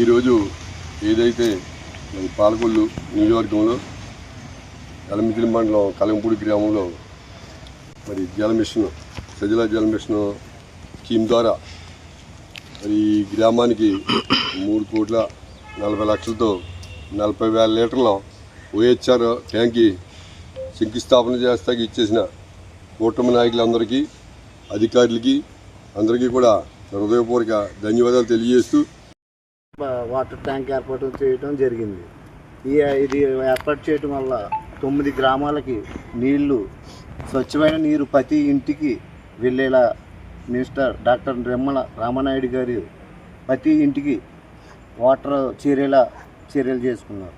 ఈరోజు ఏదైతే మరి పాలకొల్లు నియోజకవర్గంలో ఎలమిదిరి మండలం కలంపూడి గ్రామంలో మరి జలమిషన్ సజల జలమిషన్ స్కీమ్ ద్వారా మరి ఈ గ్రామానికి 3,40,00,000తో 40,000 లీటర్ల OHR ట్యాంక్కి శంకుస్థాపన చేస్తాకి ఇచ్చేసిన కూటమి నాయకులందరికీ అధికారులకి అందరికీ కూడా హృదయపూర్వక ధన్యవాదాలు తెలియజేస్తూ వాటర్ ట్యాంక్ ఏర్పాటు చేయడం జరిగింది. ఇది ఏర్పాటు చేయడం వల్ల 9 గ్రామాలకి నీళ్లు స్వచ్ఛమైన నీరు ప్రతి ఇంటికి వెళ్ళేలా మినిస్టర్ డాక్టర్ నిమ్మల రామనాయుడు గారు ప్రతి ఇంటికి వాటర్ చేరేలా చర్యలు చేసుకున్నారు.